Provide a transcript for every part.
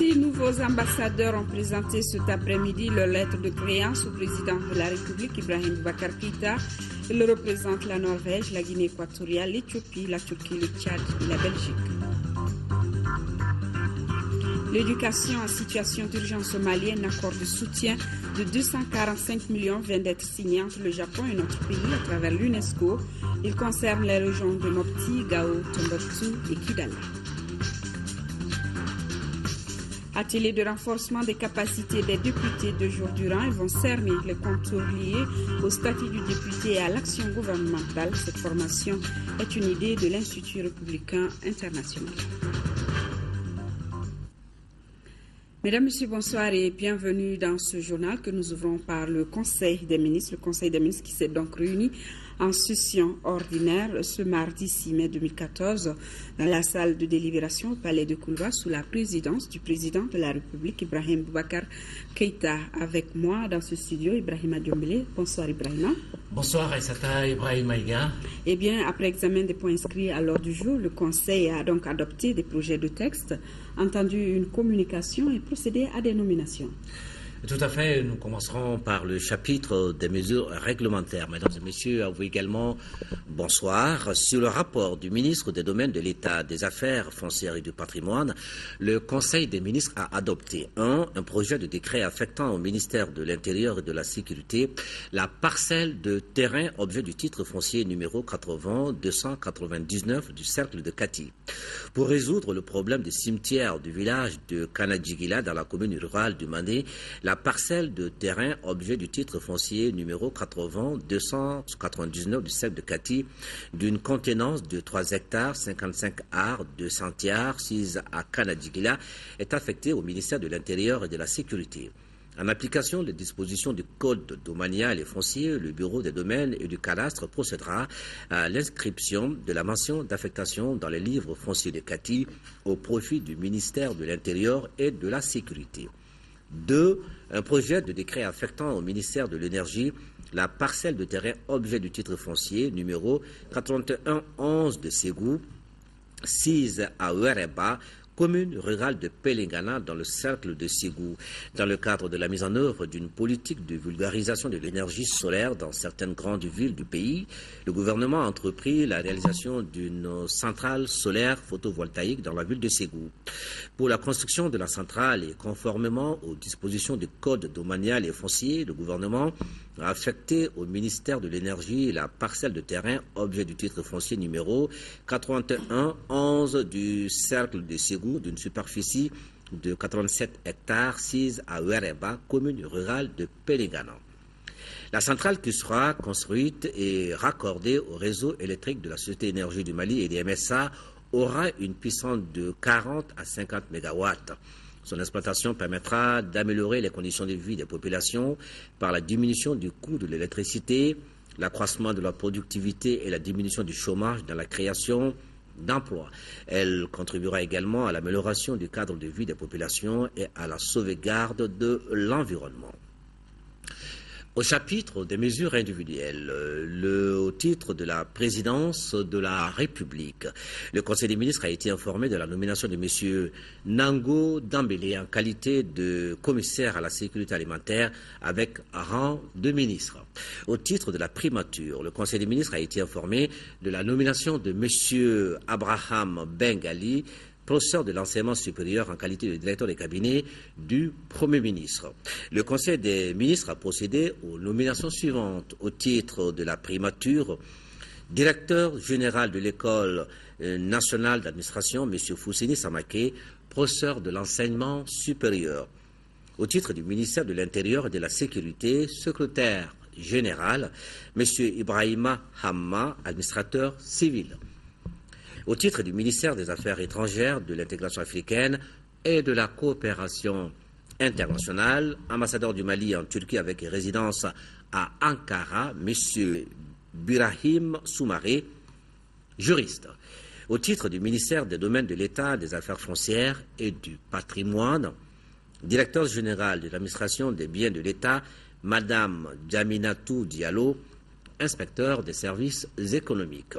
6 nouveaux ambassadeurs ont présenté cet après-midi leur lettre de créance au président de la République, Ibrahim Boubacar Keïta. Ils représentent la Norvège, la Guinée équatoriale, l'Éthiopie, la Turquie, le Tchad et la Belgique. L'éducation en situation d'urgence malienne, accord de soutien de 245 millions vient d'être signé entre le Japon et notre pays à travers l'UNESCO. Il concerne les régions de Mopti, Gao, Tombouctou et Kidal. Atelier de renforcement des capacités des députés 2 jours durant, ils vont cerner les contours liés au statut du député et à l'action gouvernementale. Cette formation est une idée de l'Institut républicain international. Mesdames, Messieurs, bonsoir et bienvenue dans ce journal que nous ouvrons par le Conseil des ministres. Le Conseil des ministres qui s'est donc réuni en session ordinaire ce mardi 6 mai 2014 dans la salle de délibération au Palais de Koulva sous la présidence du président de la République, Ibrahim Boubacar Keïta. Avec moi dans ce studio, Ibrahima Diombele. Bonsoir Ibrahima. Bonsoir Aïssata, Ibrahima Iga. Eh bien, après examen des points inscrits à l'ordre du jour, le Conseil a donc adopté des projets de texte, entendu une communication et procédé à des nominations. Tout à fait, nous commencerons par le chapitre des mesures réglementaires. Mesdames et messieurs, à vous également, bonsoir. Sur le rapport du ministre des Domaines de l'État, des Affaires foncières et du patrimoine, le Conseil des ministres a adopté un projet de décret affectant au ministère de l'Intérieur et de la Sécurité la parcelle de terrain objet du titre foncier numéro 80-299 du cercle de Kati. Pour résoudre le problème des cimetières du village de Kanadjigila dans la commune rurale du Mandé, la parcelle de terrain objet du titre foncier numéro 80-299 du cercle de Kati d'une contenance de 3 hectares, 55 arts, 200 tiers, 6 à Kanadjigila est affectée au ministère de l'Intérieur et de la Sécurité. En application des dispositions du Code domanial et foncier, le Bureau des domaines et du cadastre procédera à l'inscription de la mention d'affectation dans les livres fonciers de Kati au profit du ministère de l'Intérieur et de la Sécurité. 2. Un projet de décret affectant au ministère de l'Énergie la parcelle de terrain objet du titre foncier numéro 8111 de Ségou, 6 à Ouereba, commune rurale de Pelengana dans le cercle de Ségou. Dans le cadre de la mise en œuvre d'une politique de vulgarisation de l'énergie solaire dans certaines grandes villes du pays, le gouvernement a entrepris la réalisation d'une centrale solaire photovoltaïque dans la ville de Ségou. Pour la construction de la centrale et conformément aux dispositions du Code domanial et foncier, le gouvernement a affecté au ministère de l'Énergie la parcelle de terrain objet du titre foncier numéro 8111 du cercle de Ségou d'une superficie de 87 hectares, 6 à Ouereba, commune rurale de Pelengana. La centrale qui sera construite et raccordée au réseau électrique de la Société Énergie du Mali et des MSA aura une puissance de 40 à 50 MW. Son exploitation permettra d'améliorer les conditions de vie des populations par la diminution du coût de l'électricité, l'accroissement de la productivité et la diminution du chômage dans la création d'emplois. Elle contribuera également à l'amélioration du cadre de vie des populations et à la sauvegarde de l'environnement. Au chapitre des mesures individuelles, au titre de la présidence de la République, le Conseil des ministres a été informé de la nomination de M. Nango Dambélé en qualité de commissaire à la sécurité alimentaire avec rang de ministre. Au titre de la primature, le Conseil des ministres a été informé de la nomination de M. Abraham Bengali, professeur de l'enseignement supérieur en qualité de directeur de cabinet du Premier ministre. Le Conseil des ministres a procédé aux nominations suivantes. Au titre de la primature, directeur général de l'École nationale d'administration, M. Foussini Samake, professeur de l'enseignement supérieur. Au titre du ministère de l'Intérieur et de la Sécurité, secrétaire général, M. Ibrahima Hamma, administrateur civil. Au titre du ministère des Affaires étrangères, de l'intégration africaine et de la coopération internationale, ambassadeur du Mali en Turquie avec résidence à Ankara, M. Birahim Soumaré, juriste. Au titre du ministère des Domaines de l'État, des Affaires foncières et du patrimoine, directeur général de l'administration des biens de l'État, Madame Djaminatou Diallo, inspecteur des services économiques.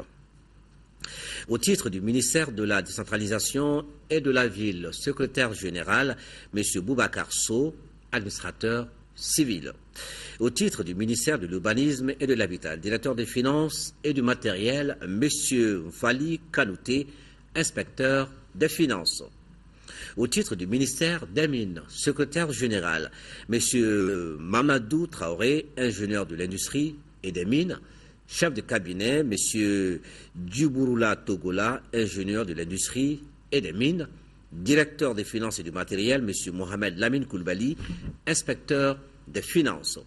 Au titre du ministère de la décentralisation et de la ville, secrétaire général, M. Boubacar Sow, administrateur civil. Au titre du ministère de l'urbanisme et de l'habitat, directeur des finances et du matériel, M. Fali Kanouté, inspecteur des finances. Au titre du ministère des Mines, secrétaire général, M. Mamadou Traoré, ingénieur de l'industrie et des mines, chef de cabinet, M. Djoubourula Togola, ingénieur de l'industrie et des mines, directeur des finances et du matériel, M. Mohamed Lamine Koulibaly, inspecteur des finances.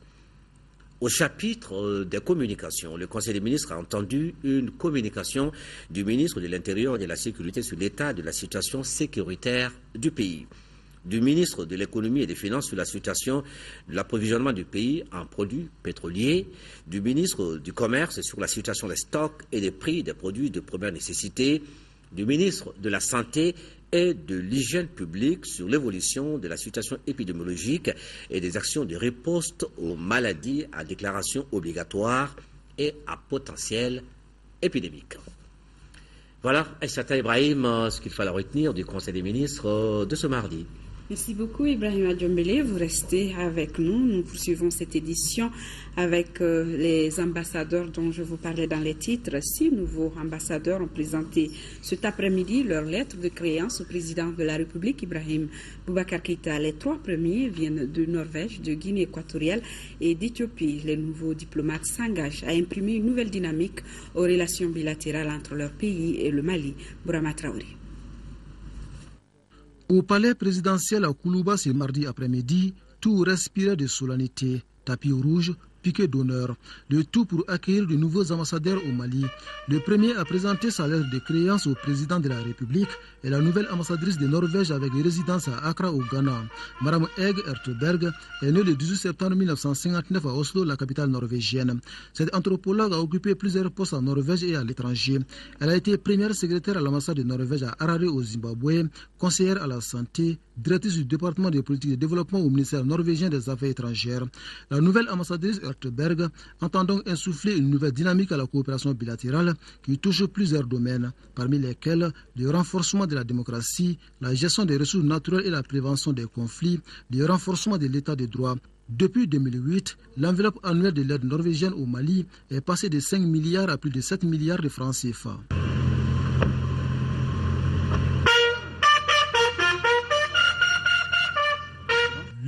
Au chapitre des communications, le Conseil des ministres a entendu une communication du ministre de l'Intérieur et de la Sécurité sur l'état de la situation sécuritaire du pays, du ministre de l'Économie et des Finances sur la situation de l'approvisionnement du pays en produits pétroliers, du ministre du Commerce sur la situation des stocks et des prix des produits de première nécessité, du ministre de la Santé et de l'hygiène publique sur l'évolution de la situation épidémiologique et des actions de riposte aux maladies à déclaration obligatoire et à potentiel épidémique. Voilà, Aïssata Ibrahim, ce qu'il fallait retenir du Conseil des ministres de ce mardi. Merci beaucoup Ibrahim Adjombele, vous restez avec nous. Nous poursuivons cette édition avec les ambassadeurs dont je vous parlais dans les titres. 6 nouveaux ambassadeurs ont présenté cet après-midi leur lettre de créance au président de la République, Ibrahim Boubacar Keïta. Les 3 premiers viennent de Norvège, de Guinée équatoriale et d'Éthiopie. Les nouveaux diplomates s'engagent à imprimer une nouvelle dynamique aux relations bilatérales entre leur pays et le Mali. Bourama Traoré. Au palais présidentiel à Koulouba ce mardi après-midi, tout respirait de solennité, tapis rouge, piquet d'honneur, le tout pour accueillir de nouveaux ambassadeurs au Mali. Le premier a présenté sa lettre de créance au président de la République et la nouvelle ambassadrice de Norvège avec résidence à Accra au Ghana. Mme Eg Erteberg est née le 18 septembre 1959 à Oslo, la capitale norvégienne. Cette anthropologue a occupé plusieurs postes en Norvège et à l'étranger. Elle a été première secrétaire à l'ambassade de Norvège à Harare au Zimbabwe, conseillère à la santé, directrice du département de politique de développement au ministère norvégien des Affaires étrangères. La nouvelle ambassadrice Erteberg entend donc insuffler une nouvelle dynamique à la coopération bilatérale qui touche plusieurs domaines, parmi lesquels le renforcement de la démocratie, la gestion des ressources naturelles et la prévention des conflits, le renforcement de l'état de droit. Depuis 2008, l'enveloppe annuelle de l'aide norvégienne au Mali est passée de 5 milliards à plus de 7 milliards de francs CFA.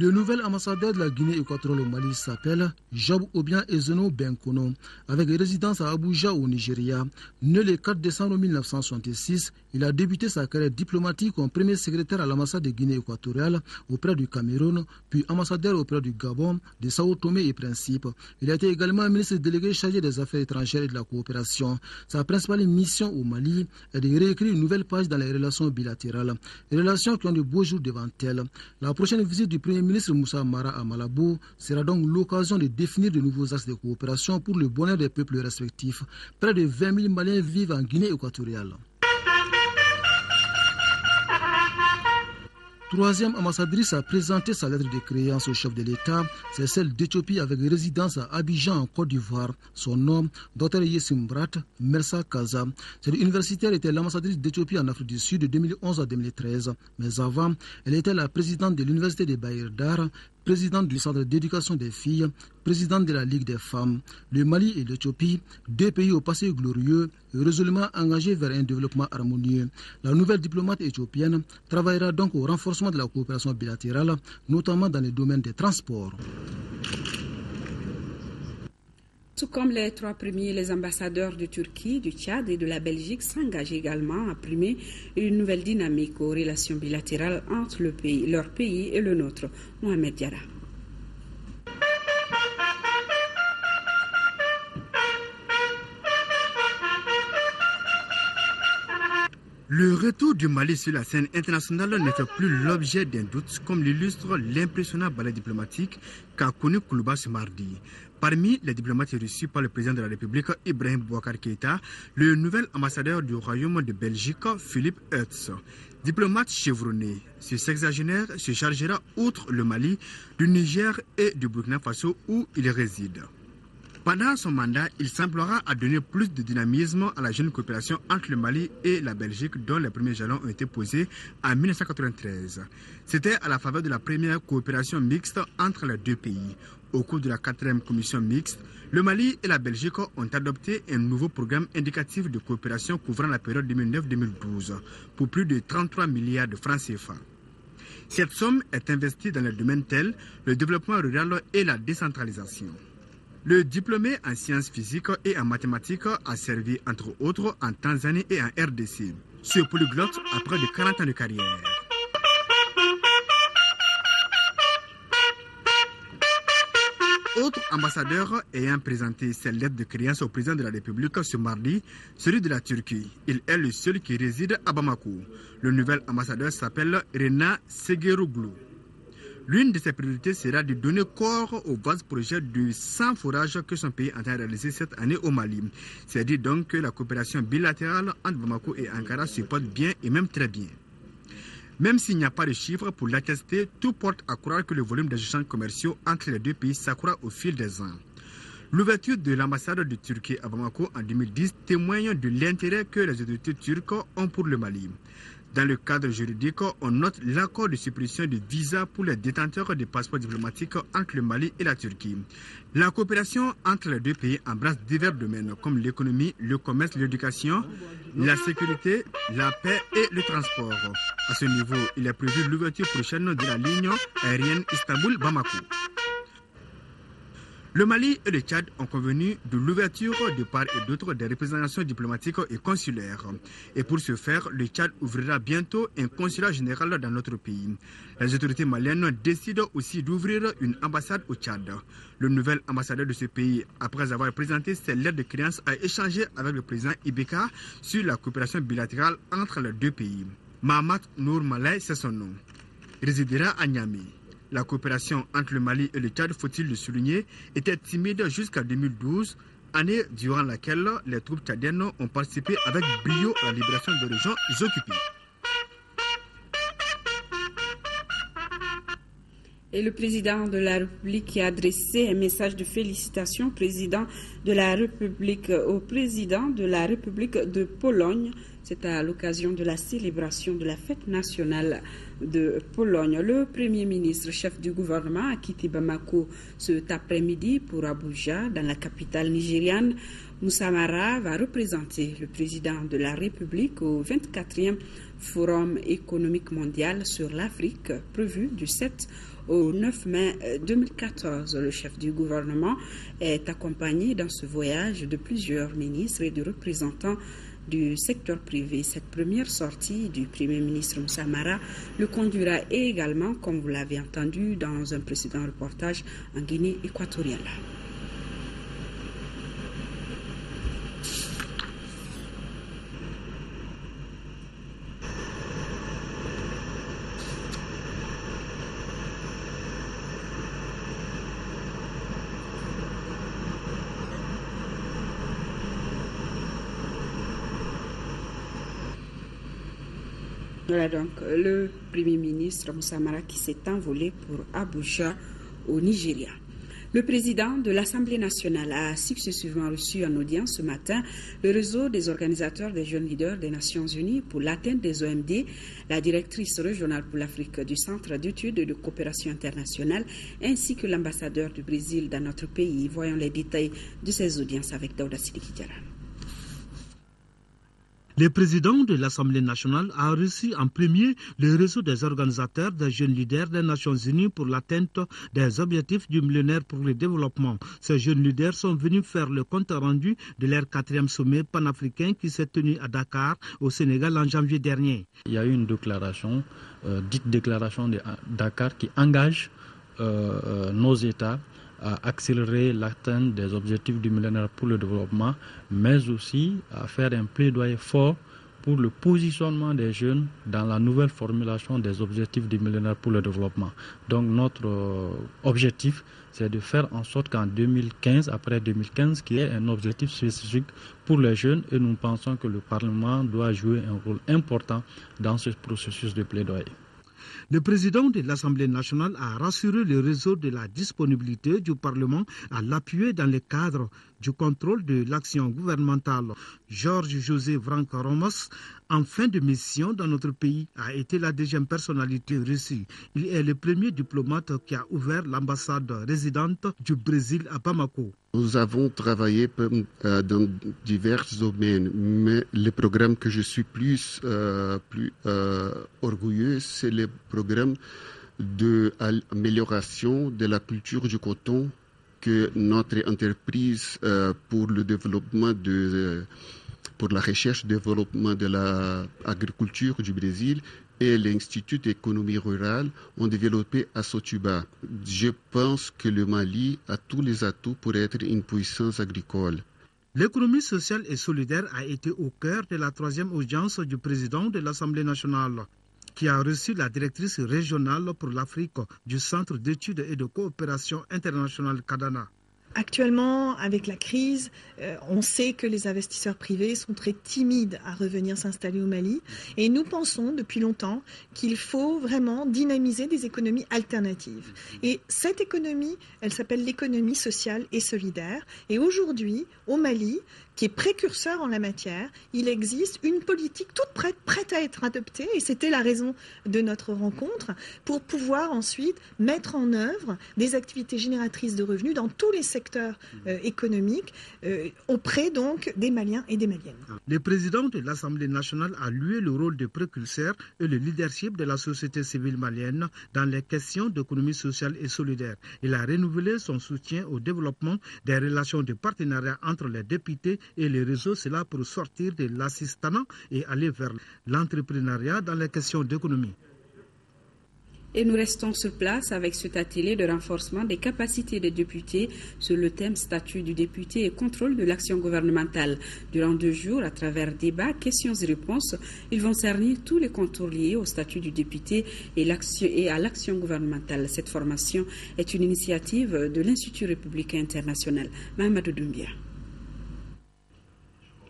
Le nouvel ambassadeur de la Guinée équatoriale au Mali s'appelle Job Obiang Ezeno Benkono, avec résidence à Abuja au Nigeria. Né le 4 décembre 1966, il a débuté sa carrière diplomatique comme premier secrétaire à l'ambassade de Guinée équatoriale auprès du Cameroun, puis ambassadeur auprès du Gabon, de Sao Tomé et Principe. Il a été également ministre délégué chargé des affaires étrangères et de la coopération. Sa principale mission au Mali est de réécrire une nouvelle page dans les relations bilatérales. Les relations qui ont de beaux jours devant elles. La prochaine visite du premier ministre Moussa Mara à Malabo sera donc l'occasion de définir de nouveaux axes de coopération pour le bonheur des peuples respectifs. Près de 20 000 Maliens vivent en Guinée équatoriale. Troisième ambassadrice a présenté sa lettre de créance au chef de l'État, c'est celle d'Éthiopie avec résidence à Abidjan en Côte d'Ivoire. Son nom, Dr Yesimbrat Mersa Kaza. Cette universitaire était l'ambassadrice d'Éthiopie en Afrique du Sud de 2011 à 2013. Mais avant, elle était la présidente de l'université de Bahir Dar, présidente du centre d'éducation des filles, présidente de la Ligue des femmes. Le Mali et l'Éthiopie, 2 pays au passé glorieux, résolument engagés vers un développement harmonieux. La nouvelle diplomate éthiopienne travaillera donc au renforcement de la coopération bilatérale, notamment dans les domaines des transports. Tout comme les 3 premiers, les ambassadeurs de Turquie, du Tchad et de la Belgique s'engagent également à imprimer une nouvelle dynamique aux relations bilatérales entre leur pays et le nôtre. Mohamed Diarra. Le retour du Mali sur la scène internationale ne fait plus l'objet d'un doute, comme l'illustre l'impressionnant balai diplomatique qu'a connu Koulouba ce mardi. Parmi les diplomates reçus par le président de la République, Ibrahim Boubacar Keïta, le nouvel ambassadeur du Royaume de Belgique, Philippe Hertz. Diplomate chevronné, ce sexagénaire se chargera, outre le Mali, du Niger et du Burkina Faso où il réside. Pendant son mandat, il s'emploiera à donner plus de dynamisme à la jeune coopération entre le Mali et la Belgique, dont les premiers jalons ont été posés en 1993. C'était à la faveur de la première coopération mixte entre les deux pays. Au cours de la 4e commission mixte, le Mali et la Belgique ont adopté un nouveau programme indicatif de coopération couvrant la période 2009-2012 pour plus de 33 milliards de francs CFA. Cette somme est investie dans les domaines tels le développement rural et la décentralisation. Le diplômé en sciences physiques et en mathématiques a servi entre autres en Tanzanie et en RDC. Ce polyglotte a près de 40 ans de carrière. Autre ambassadeur ayant présenté ses lettres de créance au président de la République ce mardi, celui de la Turquie. Il est le seul qui réside à Bamako. Le nouvel ambassadeur s'appelle Rena Segeroglu. L'une de ses priorités sera de donner corps au vaste projet de 100 forages que son pays entend réaliser cette année au Mali. C'est dire donc que la coopération bilatérale entre Bamako et Ankara se porte bien et même très bien. Même s'il n'y a pas de chiffres pour l'attester, tout porte à croire que le volume des échanges commerciaux entre les deux pays s'accroît au fil des ans. L'ouverture de l'ambassade de Turquie à Bamako en 2010 témoigne de l'intérêt que les autorités turques ont pour le Mali. Dans le cadre juridique, on note l'accord de suppression de visas pour les détenteurs de passeports diplomatiques entre le Mali et la Turquie. La coopération entre les deux pays embrasse divers domaines comme l'économie, le commerce, l'éducation, la sécurité, la paix et le transport. À ce niveau, il est prévu l'ouverture prochaine de la ligne aérienne Istanbul-Bamako. Le Mali et le Tchad ont convenu de l'ouverture de part et d'autre des représentations diplomatiques et consulaires. Et pour ce faire, le Tchad ouvrira bientôt un consulat général dans notre pays. Les autorités maliennes décident aussi d'ouvrir une ambassade au Tchad. Le nouvel ambassadeur de ce pays, après avoir présenté ses lettres de créance, a échangé avec le président Ibeka sur la coopération bilatérale entre les deux pays. Mahamat Nour Malay, c'est son nom. Il résidera à Niamey. La coopération entre le Mali et le Tchad, faut-il le souligner, était timide jusqu'à 2012, année durant laquelle les troupes tchadiennes ont participé avec brio à la libération des régions occupées. Et le président de la République qui a adressé un message de félicitations au président de la République de Pologne. C'est à l'occasion de la célébration de la fête nationale de Pologne. Le Premier ministre, chef du gouvernement, a quitté Bamako cet après-midi pour Abuja, dans la capitale nigériane. Moussa Mara va représenter le président de la République au 24e Forum économique mondial sur l'Afrique, prévu du 7 au 9 mai 2014. Le chef du gouvernement est accompagné dans ce voyage de plusieurs ministres et de représentants du secteur privé. Cette première sortie du Premier ministre Moussa Mara le conduira également, comme vous l'avez entendu dans un précédent reportage, en Guinée équatoriale. Voilà donc le Premier ministre Moussa Mara qui s'est envolé pour Abuja au Nigeria. Le président de l'Assemblée nationale a successivement reçu en audience ce matin le réseau des organisateurs des jeunes leaders des Nations Unies pour l'atteinte des OMD, la directrice régionale pour l'Afrique du Centre d'études et de coopération internationale, ainsi que l'ambassadeur du Brésil dans notre pays. Voyons les détails de ces audiences avec Daouda Sidiki Diarra. Le président de l'Assemblée nationale a reçu en premier le réseau des organisateurs des jeunes leaders des Nations Unies pour l'atteinte des objectifs du millénaire pour le développement. Ces jeunes leaders sont venus faire le compte rendu de leur 4e sommet panafricain qui s'est tenu à Dakar, au Sénégal, en janvier dernier. Il y a eu une déclaration, dite déclaration de Dakar, qui engage nos États à accélérer l'atteinte des objectifs du millénaire pour le développement, mais aussi à faire un plaidoyer fort pour le positionnement des jeunes dans la nouvelle formulation des objectifs du millénaire pour le développement. Donc notre objectif, c'est de faire en sorte qu'en 2015, après 2015, qu'il y ait un objectif spécifique pour les jeunes et nous pensons que le Parlement doit jouer un rôle important dans ce processus de plaidoyer. Le président de l'Assemblée nationale a rassuré le réseau de la disponibilité du Parlement à l'appuyer dans le cadre du contrôle de l'action gouvernementale. Georges-José Branco Ramos, en fin de mission dans notre pays, a été la deuxième personnalité reçue. Il est le premier diplomate qui a ouvert l'ambassade résidente du Brésil à Bamako. Nous avons travaillé dans divers domaines, mais le programme que je suis plus orgueilleux, c'est le programme d'amélioration de la culture du coton que notre entreprise pour le développement pour la recherche et développement de l'agriculture du Brésil et l'Institut d'économie rurale ont développé à Sotuba. Je pense que le Mali a tous les atouts pour être une puissance agricole. L'économie sociale et solidaire a été au cœur de la troisième audience du président de l'Assemblée nationale, qui a reçu la directrice régionale pour l'Afrique du Centre d'études et de coopération internationale Kadana. Actuellement, avec la crise, on sait que les investisseurs privés sont très timides à revenir s'installer au Mali. Et nous pensons depuis longtemps qu'il faut vraiment dynamiser des économies alternatives. Et cette économie, elle s'appelle l'économie sociale et solidaire. Et aujourd'hui, au Mali, qui est précurseur en la matière, il existe une politique toute prête à être adoptée, et c'était la raison de notre rencontre, pour pouvoir ensuite mettre en œuvre des activités génératrices de revenus dans tous les secteurs économiques, auprès donc des Maliens et des Maliennes. Le président de l'Assemblée nationale a loué le rôle de précurseur et le leadership de la société civile malienne dans les questions d'économie sociale et solidaire. Il a renouvelé son soutien au développement des relations de partenariat entre les députés et les réseaux, cela pour sortir de l'assistanat et aller vers l'entrepreneuriat dans les questions d'économie. Et nous restons sur place avec cet atelier de renforcement des capacités des députés sur le thème statut du député et contrôle de l'action gouvernementale. Durant 2 jours, à travers débats, questions et réponses, ils vont cernir tous les contours liés au statut du député et à l'action gouvernementale. Cette formation est une initiative de l'Institut républicain international. Mahamadou Doumbia.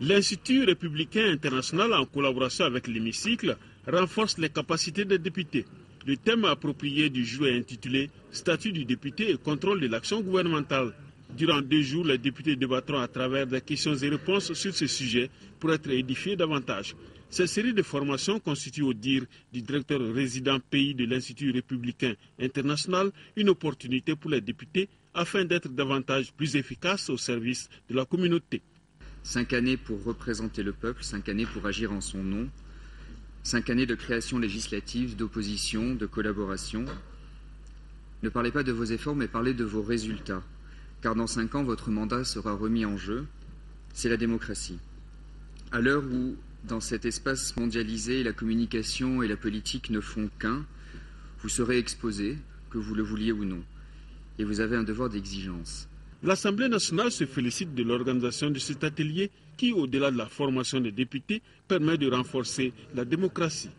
L'Institut républicain international, en collaboration avec l'hémicycle, renforce les capacités des députés. Le thème approprié du jour est intitulé « Statut du député et contrôle de l'action gouvernementale ». Durant 2 jours, les députés débattront à travers des questions et réponses sur ce sujet pour être édifiés davantage. Cette série de formations constitue, au dire du directeur résident pays de l'Institut républicain international, une opportunité pour les députés afin d'être davantage plus efficaces au service de la communauté. 5 années pour représenter le peuple, 5 années pour agir en son nom, 5 années de création législative, d'opposition, de collaboration. Ne parlez pas de vos efforts, mais parlez de vos résultats. Car dans 5 ans, votre mandat sera remis en jeu. C'est la démocratie. À l'heure où, dans cet espace mondialisé, la communication et la politique ne font qu'un, vous serez exposé, que vous le vouliez ou non. Et vous avez un devoir d'exigence. L'Assemblée nationale se félicite de l'organisation de cet atelier qui, au-delà de la formation des députés, permet de renforcer la démocratie.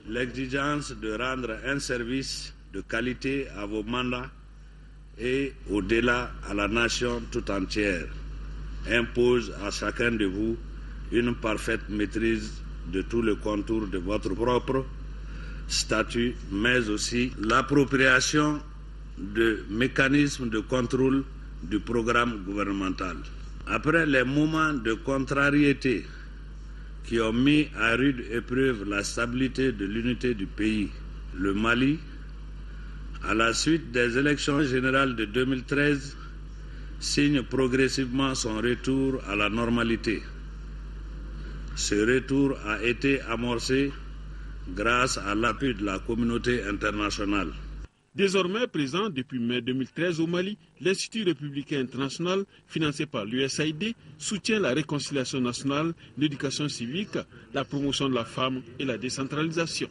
L'exigence de rendre un service de qualité à vos mandats et, au-delà, à la nation tout entière, impose à chacun de vous une parfaite maîtrise de tout le contour de votre propre statut, mais aussi l'appropriation de mécanismes de contrôle du programme gouvernemental. Après les moments de contrariété qui ont mis à rude épreuve la stabilité de l'unité du pays, le Mali, à la suite des élections générales de 2013, signe progressivement son retour à la normalité. Ce retour a été amorcé grâce à l'appui de la communauté internationale. Désormais présent depuis mai 2013 au Mali, l'Institut républicain international, financé par l'USAID, soutient la réconciliation nationale, l'éducation civique, la promotion de la femme et la décentralisation.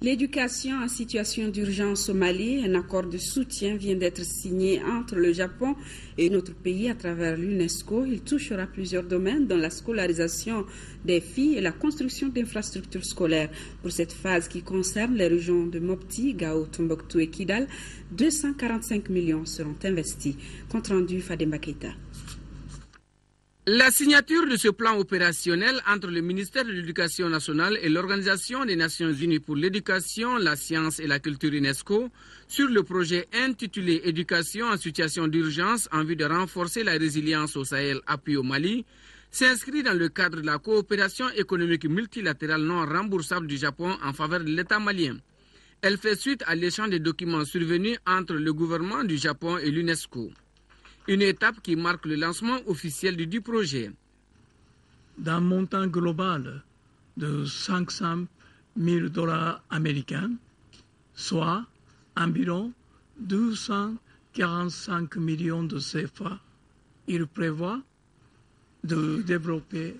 L'éducation en situation d'urgence au Mali, un accord de soutien vient d'être signé entre le Japon et notre pays à travers l'UNESCO. Il touchera plusieurs domaines dont la scolarisation des filles et la construction d'infrastructures scolaires. Pour cette phase qui concerne les régions de Mopti, Gao, Tombouctou et Kidal, 245 millions seront investis. Compte rendu Fademba Keita. La signature de ce plan opérationnel entre le ministère de l'Éducation nationale et l'Organisation des Nations Unies pour l'éducation, la science et la culture UNESCO sur le projet intitulé « Éducation en situation d'urgence en vue de renforcer la résilience au Sahel, appui au Mali » s'inscrit dans le cadre de la coopération économique multilatérale non remboursable du Japon en faveur de l'État malien. Elle fait suite à l'échange des documents survenus entre le gouvernement du Japon et l'UNESCO. Une étape qui marque le lancement officiel du projet. D'un montant global de 500 000 $ américains, soit environ 245 millions de CFA, il prévoit de développer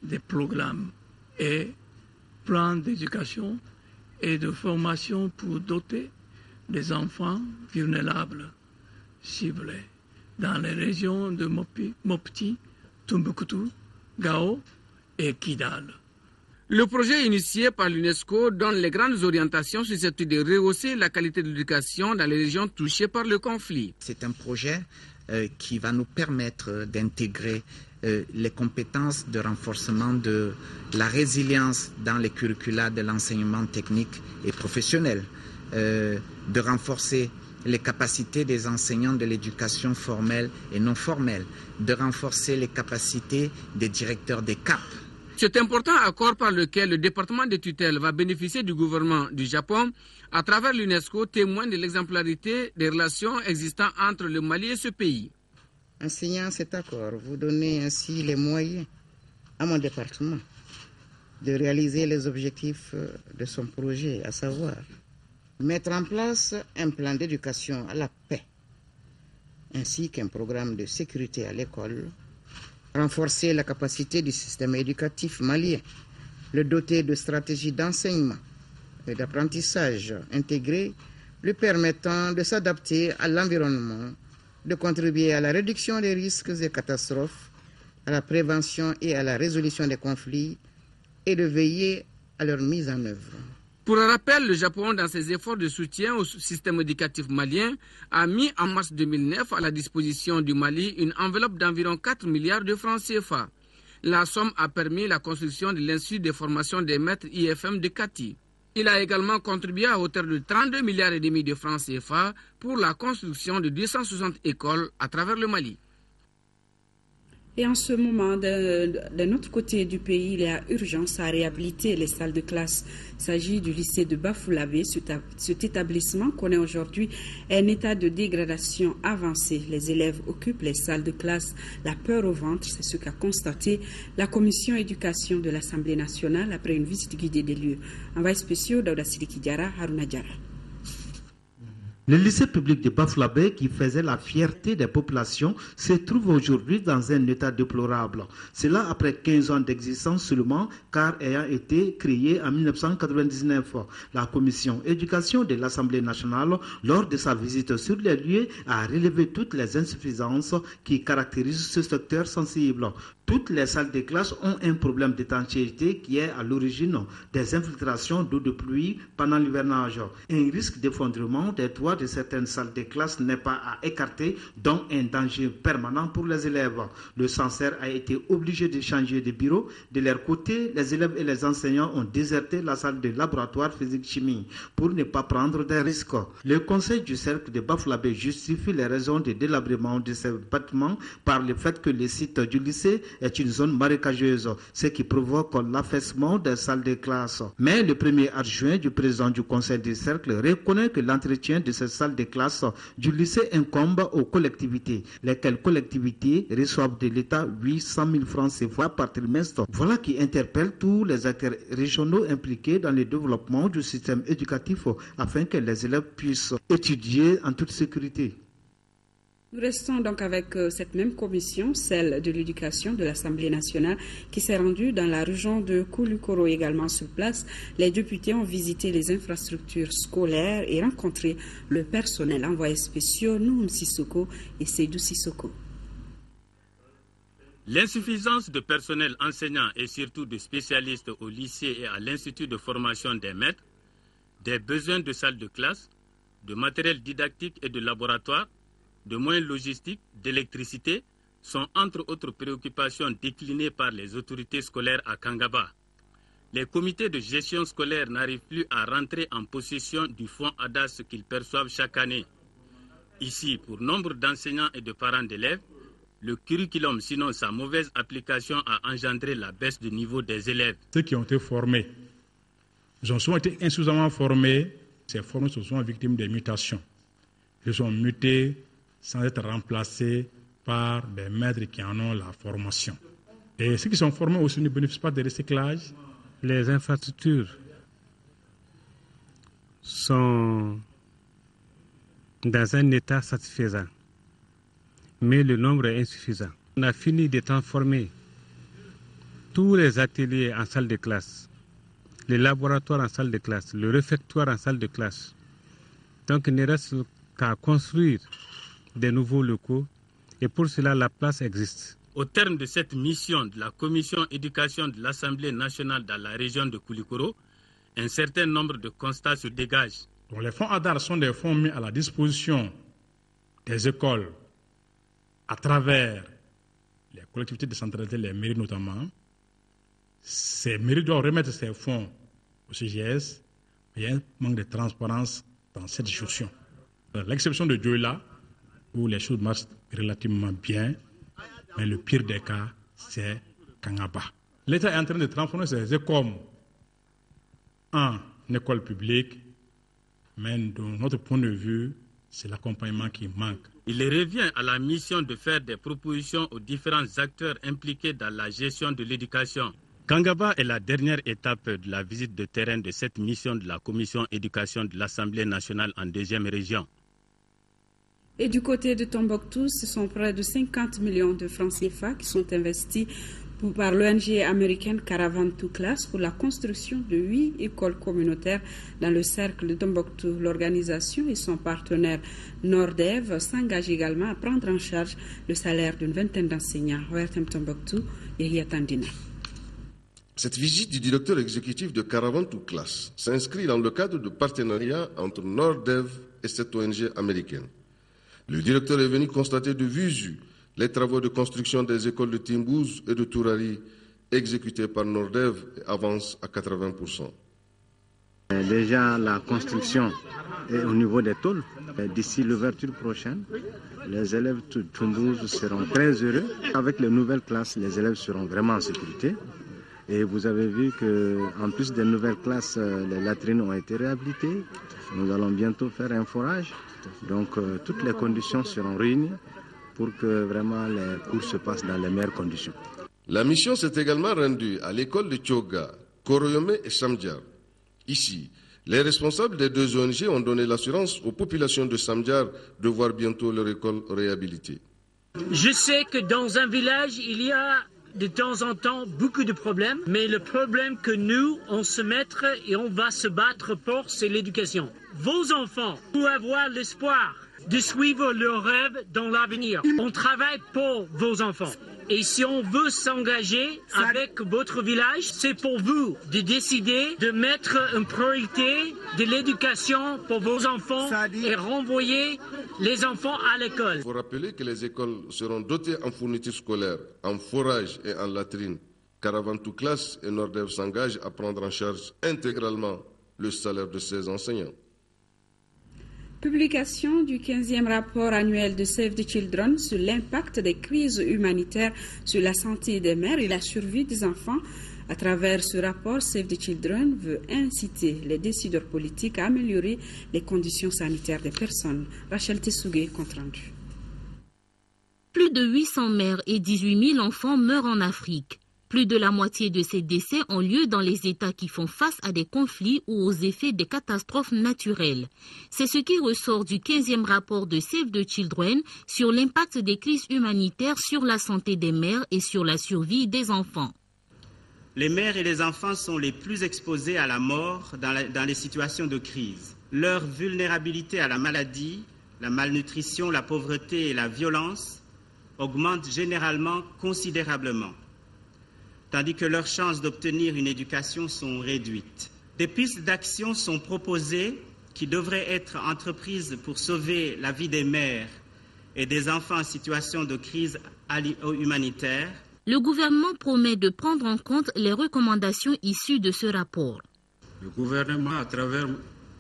des programmes et plans d'éducation et de formation pour doter les enfants vulnérables ciblés dans les régions de Mopti, Tombouctou, Gao et Kidal. Le projet initié par l'UNESCO donne les grandes orientations susceptibles de rehausser la qualité de l'éducation dans les régions touchées par le conflit. C'est un projet qui va nous permettre d'intégrer les compétences de renforcement de la résilience dans les curricula de l'enseignement technique et professionnel, de renforcer les capacités des enseignants de l'éducation formelle et non formelle, de renforcer les capacités des directeurs des CAP. Cet important accord par lequel le département de tutelle va bénéficier du gouvernement du Japon à travers l'UNESCO témoigne de l'exemplarité des relations existant entre le Mali et ce pays. En signant cet accord, vous donnez ainsi les moyens à mon département de réaliser les objectifs de son projet, à savoir mettre en place un plan d'éducation à la paix, ainsi qu'un programme de sécurité à l'école, renforcer la capacité du système éducatif malien, le doter de stratégies d'enseignement et d'apprentissage intégrées, lui permettant de s'adapter à l'environnement, de contribuer à la réduction des risques et catastrophes, à la prévention et à la résolution des conflits, et de veiller à leur mise en œuvre. Pour rappel, le Japon, dans ses efforts de soutien au système éducatif malien, a mis en mars 2009 à la disposition du Mali une enveloppe d'environ 4 milliards de francs CFA. La somme a permis la construction de l'Institut de formation des maîtres IFM de Kati. Il a également contribué à hauteur de 32 milliards et demi de francs CFA pour la construction de 260 écoles à travers le Mali. Et en ce moment, d'un autre côté du pays, il y a urgence à réhabiliter les salles de classe. Il s'agit du lycée de Bafoulavé. Cet établissement connaît aujourd'hui un état de dégradation avancé. Les élèves occupent les salles de classe, la peur au ventre, c'est ce qu'a constaté la commission éducation de l'Assemblée nationale après une visite guidée des lieux. Envoyé spécial Daouda Sidiki Diarra, Haruna Diarra. Le lycée public de Bafoulavé, qui faisait la fierté des populations, se trouve aujourd'hui dans un état déplorable. Cela après 15 ans d'existence seulement, car ayant été créé en 1999. La commission éducation de l'Assemblée nationale, lors de sa visite sur les lieux, a relevé toutes les insuffisances qui caractérisent ce secteur sensible. Toutes les salles de classe ont un problème d'étanchéité qui est à l'origine des infiltrations d'eau de pluie pendant l'hivernage. Un risque d'effondrement des toits de certaines salles de classe n'est pas à écarter, donc un danger permanent pour les élèves. Le censeur a été obligé de changer de bureau. De leur côté, les élèves et les enseignants ont déserté la salle de laboratoire physique-chimie pour ne pas prendre des risques. Le conseil du cercle de Bafoulavé justifie les raisons de délabrement de ces bâtiments par le fait que le site du lycée est une zone marécageuse, ce qui provoque l'affaissement des salles de classe. Mais le premier adjoint du président du conseil du cercle reconnaît que l'entretien de ces salles de classe du lycée incombe aux collectivités, lesquelles collectivités reçoivent de l'État 800 000 francs CFA par trimestre. Voilà qui interpelle tous les acteurs régionaux impliqués dans le développement du système éducatif afin que les élèves puissent étudier en toute sécurité. Nous restons donc avec cette même commission, celle de l'éducation de l'Assemblée nationale, qui s'est rendue dans la région de Koulikoro également sur place. Les députés ont visité les infrastructures scolaires et rencontré le personnel. Envoyés spéciaux Noum Sissoko et Seydou Sissoko. L'insuffisance de personnel enseignant et surtout de spécialistes au lycée et à l'Institut de formation des maîtres, des besoins de salles de classe, de matériel didactique et de laboratoire, de moyens logistiques, d'électricité, sont entre autres préoccupations déclinées par les autorités scolaires à Kangaba. Les comités de gestion scolaire n'arrivent plus à rentrer en possession du fonds ADAS qu'ils perçoivent chaque année. Ici, pour nombre d'enseignants et de parents d'élèves, le curriculum, sinon sa mauvaise application, a engendré la baisse du niveau des élèves. Ceux qui ont été formés, ils ont souvent été insuffisamment formés. Ces formés sont souvent victimes des mutations. Ils sont mutés sans être remplacés par des maîtres qui en ont la formation. Et ceux qui sont formés aussi ne bénéficient pas de recyclage. Les infrastructures sont dans un état satisfaisant, mais le nombre est insuffisant. On a fini de transformer tous les ateliers en salle de classe, les laboratoires en salle de classe, le réfectoire en salle de classe. Donc il ne reste qu'à construire des nouveaux locaux et pour cela la place existe. Au terme de cette mission de la Commission éducation de l'Assemblée nationale dans la région de Koulikoro, un certain nombre de constats se dégagent. Donc les fonds ADAR sont des fonds mis à la disposition des écoles à travers les collectivités décentralisées, les mairies notamment. Ces mairies doivent remettre ces fonds au CGS. Il y a un manque de transparence dans cette gestion. L'exception de Dioula, où les choses marchent relativement bien, mais le pire des cas, c'est Kangaba. L'État est en train de transformer ces écoles en écoles publiques, mais de notre point de vue, c'est l'accompagnement qui manque. Il revient à la mission de faire des propositions aux différents acteurs impliqués dans la gestion de l'éducation. Kangaba est la dernière étape de la visite de terrain de cette mission de la Commission éducation de l'Assemblée nationale en deuxième région. Et du côté de Tombouctou, ce sont près de 50 millions de francs CFA qui sont investis par l'ONG américaine Caravan to Class pour la construction de 8 écoles communautaires dans le cercle de Tombouctou. L'organisation et son partenaire Nordev s'engagent également à prendre en charge le salaire d'une vingtaine d'enseignants. ORTM Tombouctou, Elia Tandina. Cette visite du directeur exécutif de Caravan to Class s'inscrit dans le cadre de partenariat entre Nordev et cette ONG américaine. Le directeur est venu constater de visu les travaux de construction des écoles de Timbouz et de Tourari exécutés par Nordev avancent à 80%. Déjà, la construction est au niveau des tôles. D'ici l'ouverture prochaine, les élèves de Timbouz seront très heureux. Avec les nouvelles classes, les élèves seront vraiment en sécurité. Et vous avez vu qu'en plus des nouvelles classes, les latrines ont été réhabilitées. Nous allons bientôt faire un forage. Donc, toutes les conditions seront réunies pour que vraiment les cours se passent dans les meilleures conditions. La mission s'est également rendue à l'école de Tchoga, Koroyome et Samdjar. Ici, les responsables des deux ONG ont donné l'assurance aux populations de Samdjar de voir bientôt leur école réhabilitée. Je sais que dans un village, il y a de temps en temps beaucoup de problèmes, mais le problème que nous, on se mettre et on va se battre pour, c'est l'éducation. Vos enfants, pour avoir l'espoir de suivre leurs rêves dans l'avenir. On travaille pour vos enfants. Et si on veut s'engager avec votre village, c'est pour vous de décider de mettre une priorité de l'éducation pour vos enfants et renvoyer les enfants à l'école. Il faut rappeler que les écoles seront dotées en fournitures scolaires, en forage et en latrines. Caravan to Class et Nordev s'engagent à prendre en charge intégralement le salaire de ces enseignants. Publication du 15e rapport annuel de Save the Children sur l'impact des crises humanitaires sur la santé des mères et la survie des enfants. À travers ce rapport, Save the Children veut inciter les décideurs politiques à améliorer les conditions sanitaires des personnes. Rachel Tessougué, compte rendu. Plus de 800 mères et 18 000 enfants meurent en Afrique. Plus de la moitié de ces décès ont lieu dans les États qui font face à des conflits ou aux effets des catastrophes naturelles. C'est ce qui ressort du 15e rapport de Save the Children sur l'impact des crises humanitaires sur la santé des mères et sur la survie des enfants. Les mères et les enfants sont les plus exposés à la mort dans les situations de crise. Leur vulnérabilité à la maladie, la malnutrition, la pauvreté et la violence augmentent généralement considérablement, tandis que leurs chances d'obtenir une éducation sont réduites. Des pistes d'action sont proposées qui devraient être entreprises pour sauver la vie des mères et des enfants en situation de crise humanitaire. Le gouvernement promet de prendre en compte les recommandations issues de ce rapport. Le gouvernement, à travers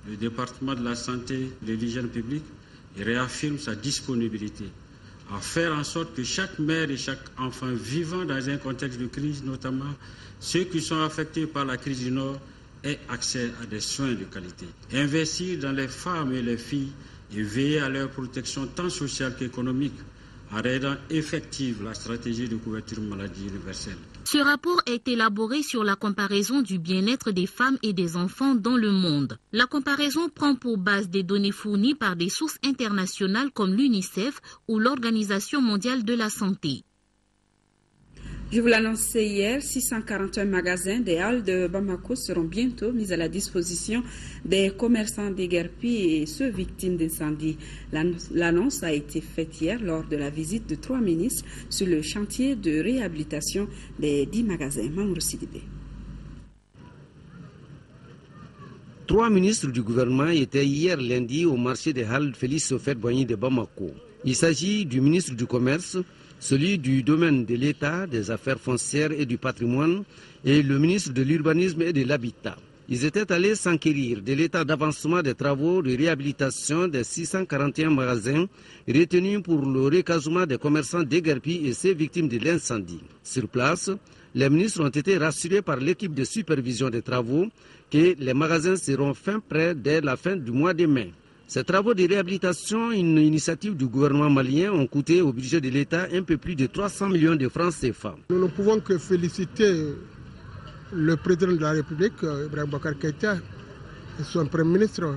le département de la santé et de l'hygiène publique, réaffirme sa disponibilité à faire en sorte que chaque mère et chaque enfant vivant dans un contexte de crise, notamment ceux qui sont affectés par la crise du Nord, aient accès à des soins de qualité. Investir dans les femmes et les filles et veiller à leur protection tant sociale qu'économique en rendant effective la stratégie de couverture maladie universelle. Ce rapport est élaboré sur la comparaison du bien-être des femmes et des enfants dans le monde. La comparaison prend pour base des données fournies par des sources internationales comme l'UNICEF ou l'Organisation mondiale de la santé. Je vous l'annonçais hier, 641 magasins des halles de Bamako seront bientôt mis à la disposition des commerçants déguerpis et ceux victimes d'incendies. L'annonce a été faite hier lors de la visite de 3 ministres sur le chantier de réhabilitation des 10 magasins. Mamour Sidibé. 3 ministres du gouvernement étaient hier lundi au marché des halles Félix Houphouët-Boigny de Bamako. Il s'agit du ministre du Commerce, celui du domaine de l'État, des affaires foncières et du patrimoine, et le ministre de l'Urbanisme et de l'Habitat. Ils étaient allés s'enquérir de l'état d'avancement des travaux de réhabilitation des 641 magasins retenus pour le recasement des commerçants déguerpis et ses victimes de l'incendie. Sur place, les ministres ont été rassurés par l'équipe de supervision des travaux que les magasins seront fin prêts dès la fin du mois de mai. Ces travaux de réhabilitation, une initiative du gouvernement malien, ont coûté au budget de l'État un peu plus de 300 millions de francs CFA. Nous ne pouvons que féliciter le président de la République, Ibrahim Boubacar Keïta, et son Premier ministre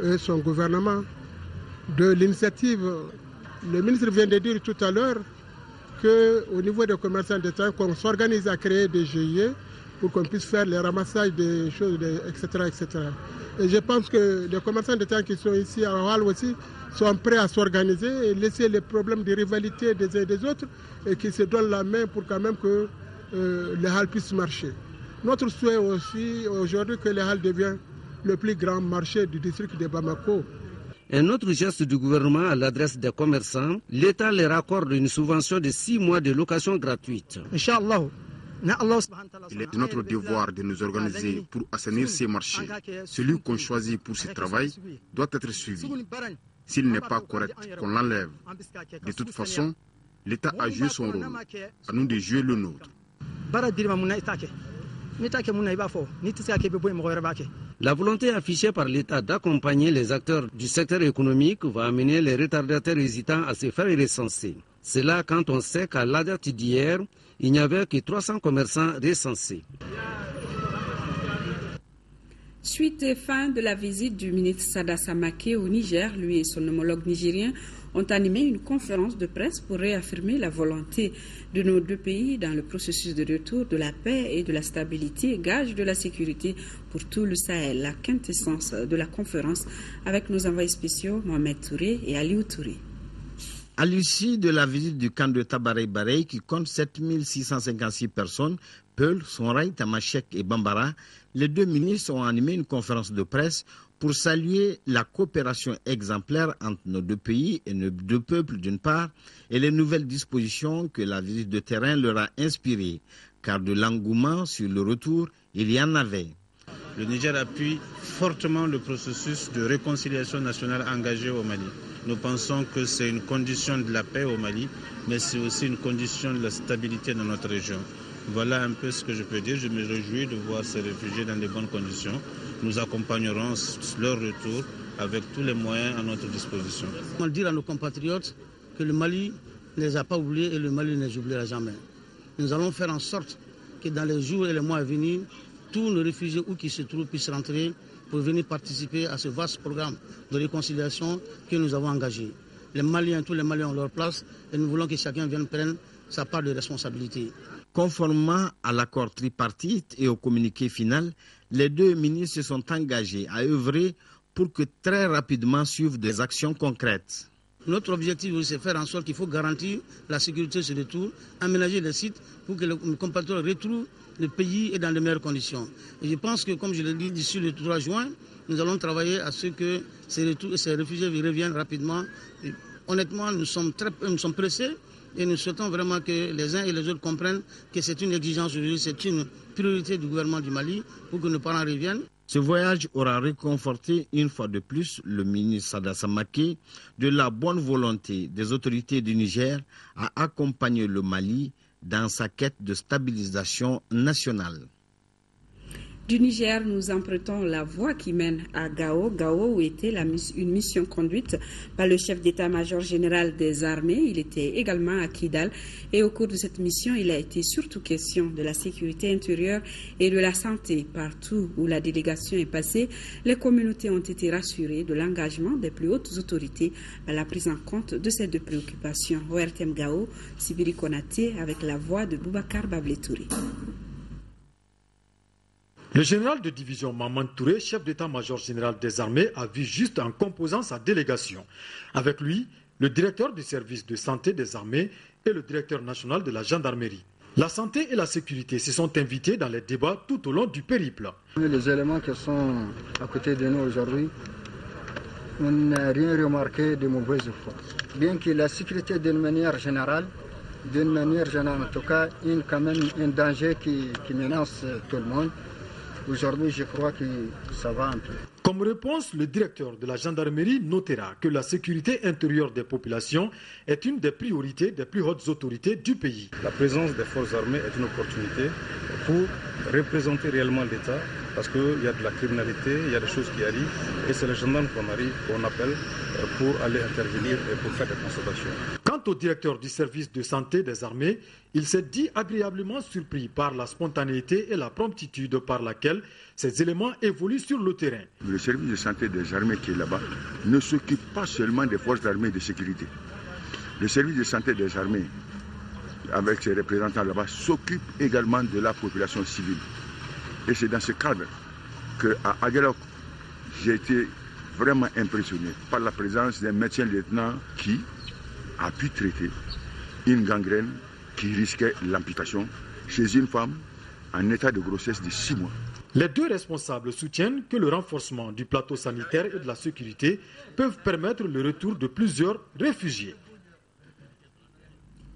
et son gouvernement de l'initiative. Le ministre vient de dire tout à l'heure qu'au niveau des commerçants d'État, qu'on s'organise à créer des GIE pour qu'on puisse faire les ramassages des choses, etc., etc. Et je pense que les commerçants d'État qui sont ici à Hall aussi sont prêts à s'organiser et laisser les problèmes de rivalité des uns et des autres et qui se donnent la main pour quand même que les halles puissent marcher. Notre souhait aussi aujourd'hui que les halles deviennent le plus grand marché du district de Bamako. Un autre geste du gouvernement à l'adresse des commerçants, l'État leur accorde une subvention de 6 mois de location gratuite. Il est de notre devoir de nous organiser pour assainir ces marchés. Celui qu'on choisit pour ce travail doit être suivi. S'il n'est pas correct, qu'on l'enlève. De toute façon, l'État a joué son rôle. À nous de jouer le nôtre. La volonté affichée par l'État d'accompagner les acteurs du secteur économique va amener les retardataires hésitants à se faire recenser. C'est là quand on sait qu'à la date d'hier, il n'y avait que 300 commerçants recensés. Suite et fin de la visite du ministre Sada Samake au Niger, lui et son homologue nigérien ont animé une conférence de presse pour réaffirmer la volonté de nos deux pays dans le processus de retour de la paix et de la stabilité, gage de la sécurité pour tout le Sahel. La quintessence de la conférence avec nos envoyés spéciaux Mohamed Touré et Aliou Touré. À l'issue de la visite du camp de Tabarey-Barey qui compte 7656 personnes, Peul, Sonraï, Tamashek et Bambara, les deux ministres ont animé une conférence de presse pour saluer la coopération exemplaire entre nos deux pays et nos deux peuples d'une part et les nouvelles dispositions que la visite de terrain leur a inspirées, car de l'engouement sur le retour, il y en avait. Le Niger appuie fortement le processus de réconciliation nationale engagé au Mali. Nous pensons que c'est une condition de la paix au Mali, mais c'est aussi une condition de la stabilité dans notre région. Voilà un peu ce que je peux dire. Je me réjouis de voir ces réfugiés dans de bonnes conditions. Nous accompagnerons leur retour avec tous les moyens à notre disposition. On va dire à nos compatriotes que le Mali ne les a pas oubliés et le Mali ne les oubliera jamais. Nous allons faire en sorte que dans les jours et les mois à venir, tous nos réfugiés où qu'ils se trouvent puissent rentrer pour venir participer à ce vaste programme de réconciliation que nous avons engagé. Les Maliens, tous les Maliens ont leur place et nous voulons que chacun vienne prendre sa part de responsabilité. Conformément à l'accord tripartite et au communiqué final, les deux ministres se sont engagés à œuvrer pour que très rapidement suivent des actions concrètes. Notre objectif, c'est de faire en sorte qu'il faut garantir la sécurité sur le retour, aménager les sites pour que les compatriotes retrouvent le pays est dans les meilleures conditions. Et je pense que, comme je l'ai dit, d'ici le 3 juin, nous allons travailler à ce que ces réfugiés reviennent rapidement honnêtement, nous sommes pressés et nous souhaitons vraiment que les uns et les autres comprennent que c'est une exigence aujourd'hui, c'est une priorité du gouvernement du Mali pour que nos parents reviennent. Ce voyage aura réconforté une fois de plus le ministre Sadassa Maké de la bonne volonté des autorités du Niger à accompagner le Mali dans sa quête de stabilisation nationale. Du Niger, nous empruntons la voie qui mène à Gao. Gao, où était une mission conduite par le chef d'état-major général des armées. Il était également à Kidal. Et au cours de cette mission, il a été surtout question de la sécurité intérieure et de la santé. Partout où la délégation est passée, les communautés ont été rassurées de l'engagement des plus hautes autorités à la prise en compte de ces deux préoccupations. ORTM Gao, Sibiri Konaté, avec la voix de Boubacar Bablé-Touré. Le général de division Maman Touré, chef d'état-major général des armées, a vu juste en composant sa délégation. Avec lui, le directeur du service de santé des armées et le directeur national de la gendarmerie. La santé et la sécurité se sont invités dans les débats tout au long du périple. Les éléments qui sont à côté de nous aujourd'hui, on n'a rien remarqué de mauvaise foi. Bien que la sécurité d'une manière générale, en tout cas, quand même un danger qui menace tout le monde. Aujourd'hui, je crois que ça va un peu. Comme réponse, le directeur de la gendarmerie notera que la sécurité intérieure des populations est une des priorités des plus hautes autorités du pays. La présence des forces armées est une opportunité pour représenter réellement l'État, parce qu'il y a de la criminalité, il y a des choses qui arrivent, et c'est les gendarmes qu'on appelle pour aller intervenir et pour faire des constatations. Quant au directeur du service de santé des armées, il s'est dit agréablement surpris par la spontanéité et la promptitude par laquelle ces éléments évoluent sur le terrain. Le service de santé des armées qui est là-bas ne s'occupe pas seulement des forces armées de sécurité. Le service de santé des armées, avec ses représentants là-bas, s'occupe également de la population civile. Et c'est dans ce cadre qu'à Aguelok, j'ai été vraiment impressionné par la présence d'un médecin lieutenant qui a pu traiter une gangrène qui risquait l'amputation chez une femme en état de grossesse de 6 mois. Les deux responsables soutiennent que le renforcement du plateau sanitaire et de la sécurité peuvent permettre le retour de plusieurs réfugiés.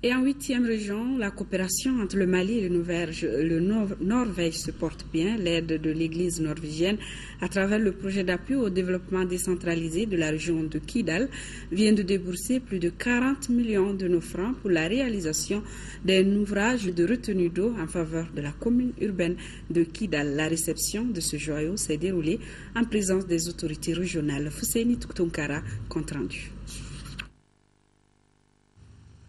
Et en 8e région, la coopération entre le Mali et le Norvège se porte bien. L'aide de l'Église norvégienne à travers le projet d'appui au développement décentralisé de la région de Kidal vient de débourser plus de 40 millions de nos francs pour la réalisation d'un ouvrage de retenue d'eau en faveur de la commune urbaine de Kidal. La réception de ce joyau s'est déroulée en présence des autorités régionales. Fousseini Tonkara, compte rendu.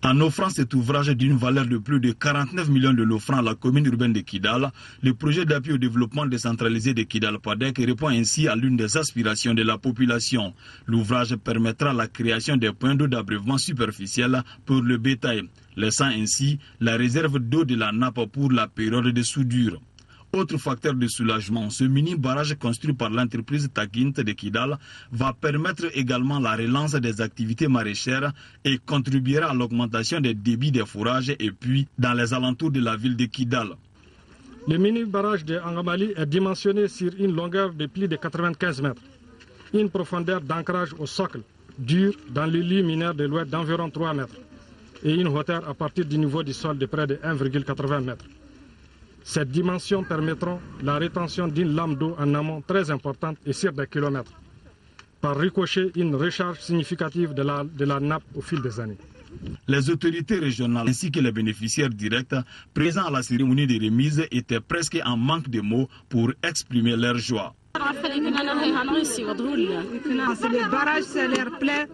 En offrant cet ouvrage d'une valeur de plus de 49 millions de francs à la commune urbaine de Kidal, le projet d'appui au développement décentralisé de Kidal-Padek répond ainsi à l'une des aspirations de la population. L'ouvrage permettra la création des points d'eau d'abreuvement superficiel pour le bétail, laissant ainsi la réserve d'eau de la nappe pour la période de soudure. Autre facteur de soulagement, ce mini-barrage construit par l'entreprise Takint de Kidal va permettre également la relance des activités maraîchères et contribuera à l'augmentation des débits des fourrages et puits dans les alentours de la ville de Kidal. Le mini-barrage de Angamali est dimensionné sur une longueur de plus de 95 mètres, une profondeur d'ancrage au socle dur dans le lit mineur de l'ouest d'environ 3 mètres et une hauteur à partir du niveau du sol de près de 1,80 mètres. Ces dimensions permettront la rétention d'une lame d'eau en amont très importante et sur des kilomètres. Par ricochet, une recharge significative de la nappe au fil des années. Les autorités régionales ainsi que les bénéficiaires directs présents à la cérémonie de remise étaient presque en manque de mots pour exprimer leur joie. C'est le barrage, c'est l'air plein.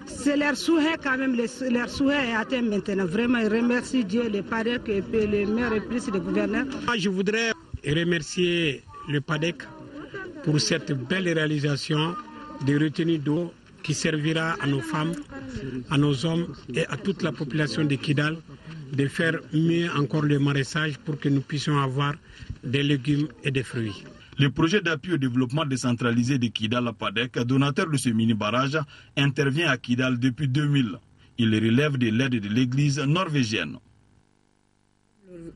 C'est leur souhait quand même, leur souhait est atteint maintenant. Vraiment, je remercie Dieu, les PADEC et les maires et plus les gouverneurs. Je voudrais remercier le PADEC pour cette belle réalisation de retenue d'eau qui servira à nos femmes, à nos hommes et à toute la population de Kidal de faire mieux encore le maraîchage pour que nous puissions avoir des légumes et des fruits. Le projet d'appui au développement décentralisé de Kidal-Padek, donateur de ce mini-barrage, intervient à Kidal depuis 2000. Il relève de l'aide de l'Église norvégienne.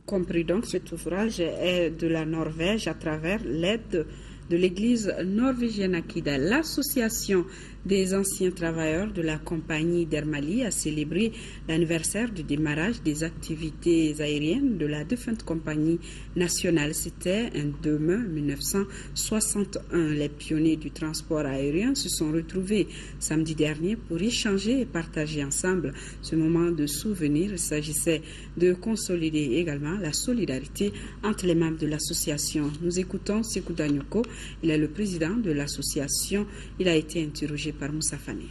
Compris donc, cet ouvrage est de la Norvège à travers l'aide de l'église norvégienne à Kidal. L'association des anciens travailleurs de la compagnie d'Air Mali a célébré l'anniversaire du démarrage des activités aériennes de la défunte compagnie nationale. C'était un 2 mai 1961. Les pionniers du transport aérien se sont retrouvés samedi dernier pour échanger et partager ensemble ce moment de souvenir. Il s'agissait de consolider également la solidarité entre les membres de l'association. Nous écoutons Sekou Danyoko. Il est le président de l'association. Il a été interrogé par Moussa Fane.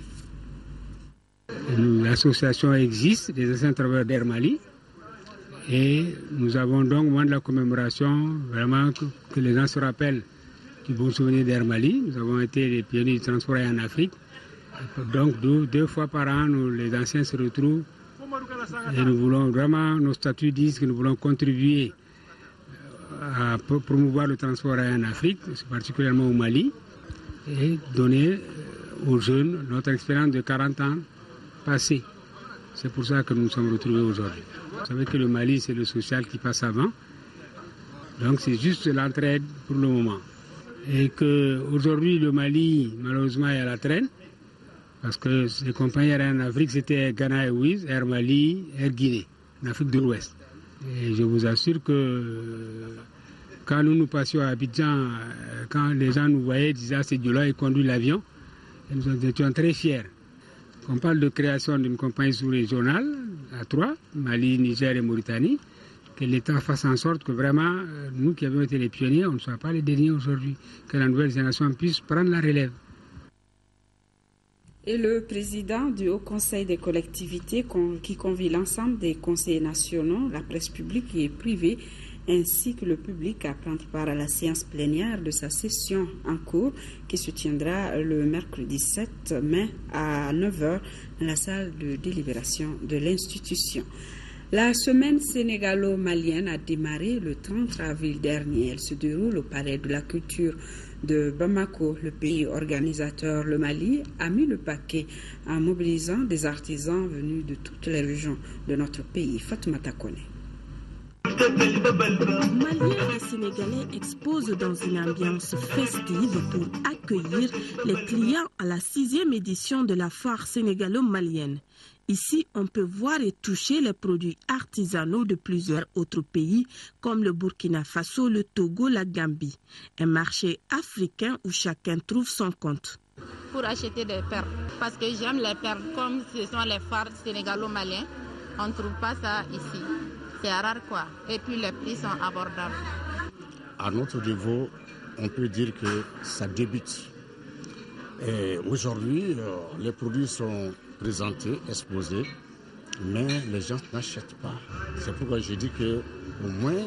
L'association existe, des anciens travailleurs d'Air Mali, et nous avons donc au moment de la commémoration vraiment que les gens se rappellent du bon souvenir d'Air Mali. Nous avons été les pionniers du transport en Afrique, donc deux fois par an les anciens se retrouvent et nous voulons vraiment, nos statuts disent que nous voulons contribuer à promouvoir le transport en Afrique, particulièrement au Mali, et donner aux jeunes notre expérience de 40 ans passés. C'est pour ça que nous nous sommes retrouvés aujourd'hui. Vous savez que le Mali, c'est le social qui passe avant. Donc c'est juste l'entraide pour le moment. Et qu'aujourd'hui, le Mali, malheureusement, est à la traîne. Parce que les compagnies aériennes en Afrique, c'était Ghana Airways, Air Mali, Air Guinée, en Afrique de l'Ouest. Et je vous assure que quand nous passions à Abidjan, quand les gens nous voyaient, ils disaient ah, c'est Dioula, il conduit l'avion. Et nous étions très fiers. On parle de création d'une compagnie sous-régionale à 3, Mali, Niger et Mauritanie, que l'État fasse en sorte que vraiment, nous qui avons été les pionniers, on ne soit pas les derniers aujourd'hui, que la nouvelle génération puisse prendre la relève. Et le président du Haut Conseil des collectivités qui convie l'ensemble des conseillers nationaux, la presse publique et privée, ainsi que le public à prendre part à la séance plénière de sa session en cours qui se tiendra le mercredi 7 mai à 9h dans la salle de délibération de l'institution. La semaine sénégalo-malienne a démarré le 30 avril dernier. Elle se déroule au Palais de la Culture de Bamako. Le pays organisateur, le Mali, a mis le paquet en mobilisant des artisans venus de toutes les régions de notre pays. Fatoumata Kone. Maliens et Sénégalais exposent dans une ambiance festive pour accueillir les clients à la 6e édition de la foire sénégalo-malienne. Ici, on peut voir et toucher les produits artisanaux de plusieurs autres pays comme le Burkina Faso, le Togo, la Gambie. Un marché africain où chacun trouve son compte. Pour acheter des perles, parce que j'aime les perles comme ce sont les phares sénégalo-maliens. On ne trouve pas ça ici. C'est rare quoi. Et puis les prix sont abordables. À notre niveau, on peut dire que ça débute. Et aujourd'hui, les produits sont présentés, exposés, mais les gens n'achètent pas. C'est pourquoi je dis que au moins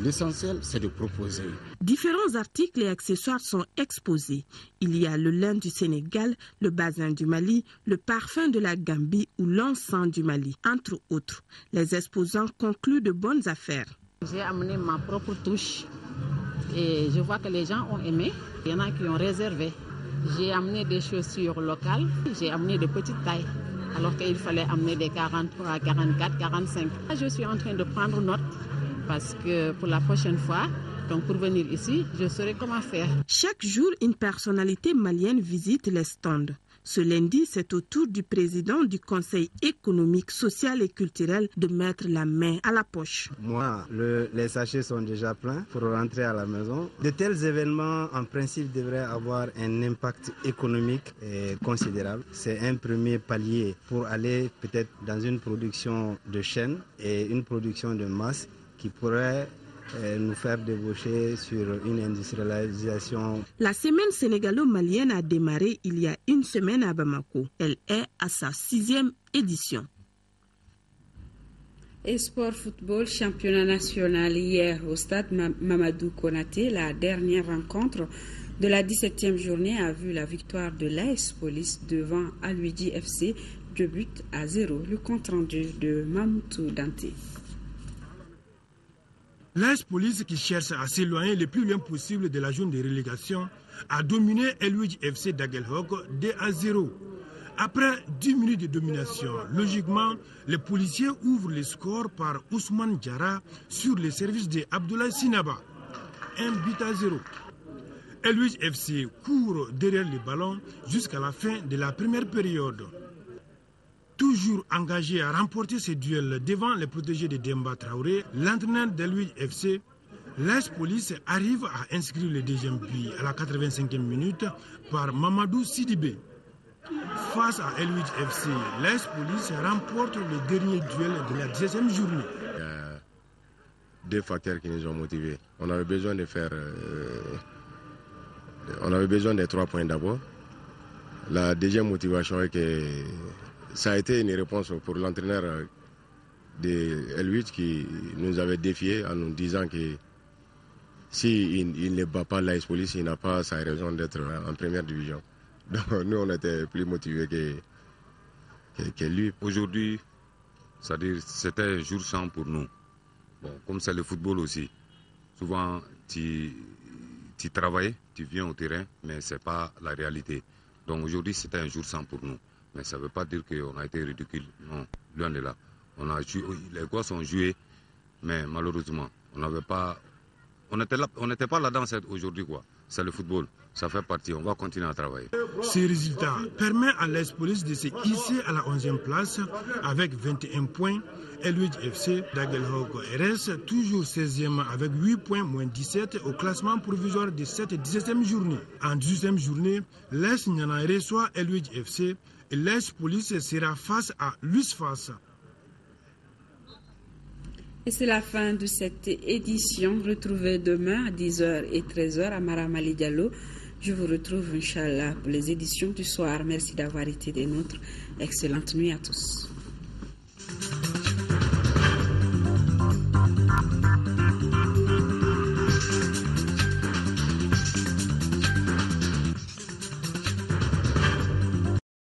l'essentiel, c'est de proposer. Différents articles et accessoires sont exposés. Il y a le lin du Sénégal, le basin du Mali, le parfum de la Gambie ou l'encens du Mali, entre autres. Les exposants concluent de bonnes affaires. J'ai amené ma propre touche et je vois que les gens ont aimé. Il y en a qui ont réservé. J'ai amené des chaussures locales, j'ai amené de petites tailles, alors qu'il fallait amener des 43, 44, 45. Je suis en train de prendre note parce que pour la prochaine fois, donc pour venir ici, je saurai comment faire. Chaque jour, une personnalité malienne visite les stands. Ce lundi, c'est au tour du président du Conseil économique, social et culturel de mettre la main à la poche. Moi, les sachets sont déjà pleins pour rentrer à la maison. De tels événements, en principe, devraient avoir un impact économique considérable. C'est un premier palier pour aller peut-être dans une production de chaîne et une production de masse qui pourrait nous faire déboucher sur une industrialisation. La semaine sénégalo-malienne a démarré il y a une semaine à Bamako. Elle est à sa 6e édition. Et sport football, championnat national hier au stade Mamadou Konaté. La dernière rencontre de la 17e journée a vu la victoire de l'AS Police devant Aluidi FC, 2-0. Le compte rendu de Mamoutou Dante. L'AS Police, qui cherche à s'éloigner le plus loin possible de la zone de relégation, a dominé Aluidi FC d'Aguelhok 2-0. Après 10 minutes de domination, logiquement, les policiers ouvrent le score par Ousmane Diarra sur le service de Abdoulaye Sinaba. 1-0. Elouidj FC court derrière le ballon jusqu'à la fin de la première période. Toujours engagé à remporter ce duel devant les protégés de Demba Traoré, l'entraîneur d'Elouidj FC, l'AS Police arrive à inscrire le deuxième but à la 85e minute par Mamadou Sidibé. Face à Elouidj FC, l'AS Police remporte le dernier duel de la 10e journée. Il y a deux facteurs qui nous ont motivés. On avait besoin de faire... on avait besoin des 3 points d'abord. La deuxième motivation est que ça a été une réponse pour l'entraîneur de Elouidj qui nous avait défié en nous disant que s'il ne bat pas l'AS Police, il n'a pas sa raison d'être en première division. Donc nous, on était plus motivés que lui. Aujourd'hui, c'est-à-dire c'était un jour sans pour nous. Bon, comme c'est le football aussi, souvent tu travailles, tu viens au terrain, mais ce n'est pas la réalité. Donc aujourd'hui, c'était un jour sans pour nous. Mais ça ne veut pas dire qu'on a été ridicule. Non, loin de là. Les gosses ont joué, mais malheureusement, on n'était pas là-dedans aujourd'hui, quoi. C'est le football, ça fait partie, on va continuer à travailler. Ce résultat permet à l'AS Police de se hisser à la 11e place avec 21 points. Elouidj FC d'Aguelhok reste toujours 16e avec 8 points moins 17 au classement provisoire de cette 17e journée. En 18e journée, l'AS Niana reçoit Elouidj FC et l'AS Police sera face à l'USFAS. Et c'est la fin de cette édition. Retrouvez demain à 10h et 13h à Maramali Diallo. Je vous retrouve, Inch'Allah, pour les éditions du soir. Merci d'avoir été des nôtres. Excellente nuit à tous.